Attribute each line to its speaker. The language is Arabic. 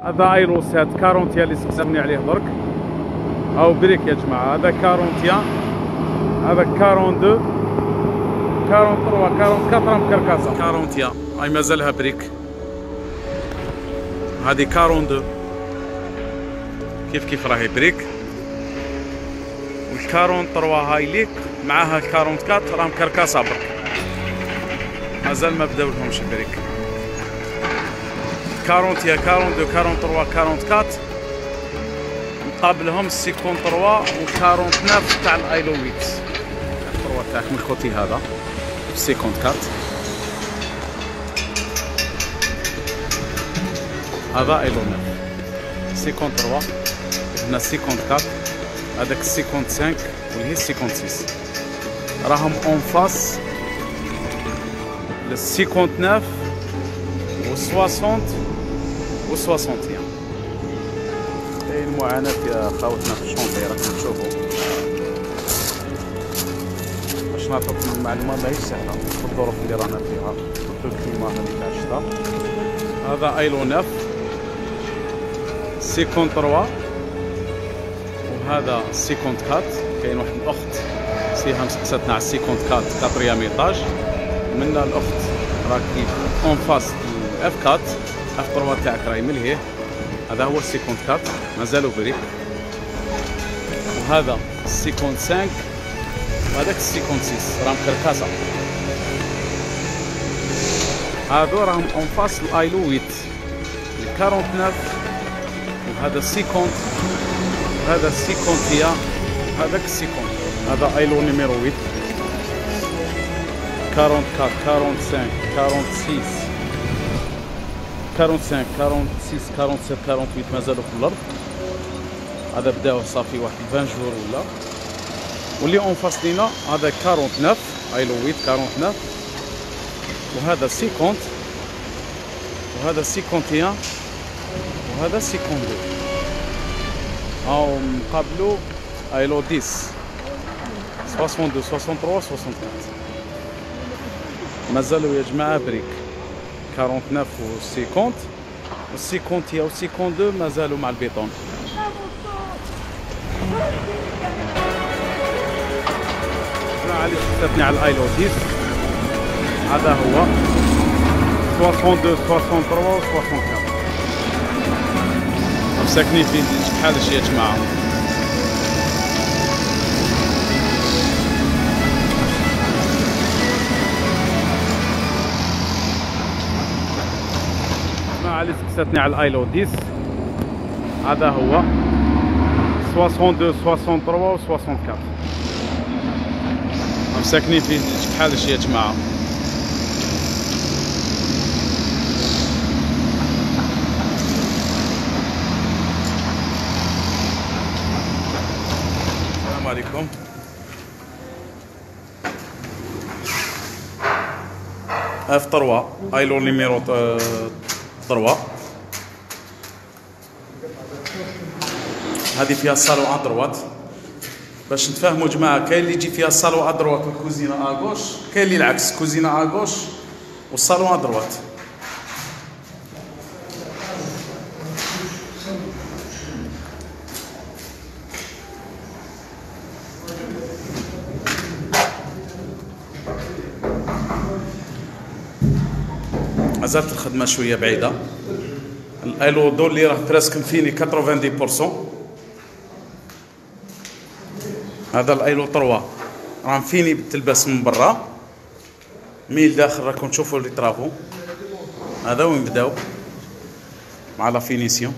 Speaker 1: هذا ايروسات كارونتيا اللي سقسمني عليه درك. هاو بريك يا جماعه، هذا كارونتيا، هذا 42 43 44 مكركاسه. كارونتيا هاي مازالها بريك، هذه 42 كيف راهي بريك، وال 43 هاي ليك معاها ال 44 راه مكركاسه برك، مازال ما بداو لهمش بريك. كارونتيا 42 43 44 مقابلهم 53 و 49 تاع الايلو 8 تاعك من الكوتي هذا 54. هذا ايلو 9 53 هنا 54، هذاك 55 واللي هي 56 راهم اون فاس ل 59 و 60 و 61. المعاناة يا خاوتنا في الشونطي راكم تشوفوا، باش نعطيكم المعلومة ماهيش سهلة في الظروف اللي رانا فيها، في الكليما هذه تاع الشتا. هذا ايلو 9 53 وهذا 54. كاين واحد الاخت سيها مسقساتنا على 54 كاتريام ايطاج، منا الاخت راكي اون فاس اف 4 اف 3 تاعك راهي ملهيه. هذا هو 54 مازالو بريك، وهذا 55 وهذاك 66 راه مكركاسه. هادو راهم اون فاس الايلو 8 49 وهذا 50 وهذا 50 وهذاك 50. هذا ايلو نيميرو 8 44 45 46 45 46 47 48 مازالوا في الارض. هذا بداو صافي واحد 20 جور ولا، واللي اون فاس لينا هذا 49 ايلو 8 49 وهذا 50 وهذا 51 وهذا 52. هاو مقابلو ايلو 10 62 63 64. مازالوا يا جماعه بريك 49 و 50 و 50 و 52 مازالوا مع البيطون. جماعه اللي شفتني على الايلو 10 هذا هو 62 63 و 64. ساكنين في شحال شي يا جماعه. اللي سقساتني على الايلو 10 هذا هو 62 63 و 64. ساكنين في شحال شي يا جماعه. السلام عليكم. اف 3 ايلو نيميرو 3 هذه فيها الصالون ادروات. باش نتفاهموا جماعه، كاين اللي يجي فيها الصالون ادروات والكوزينه اغوش، كاين اللي العكس كوزينه اغوش والصالون ادروات. مازالت الخدمه شويه بعيده. الايلو دول اللي راه براسك مفيني 90%. هذا الايلو 3 راه مفيني بالتلباس من برا، مي لداخل راكم تشوفوا لي طرافو. هذا وين بداو مع لا فينيسيون.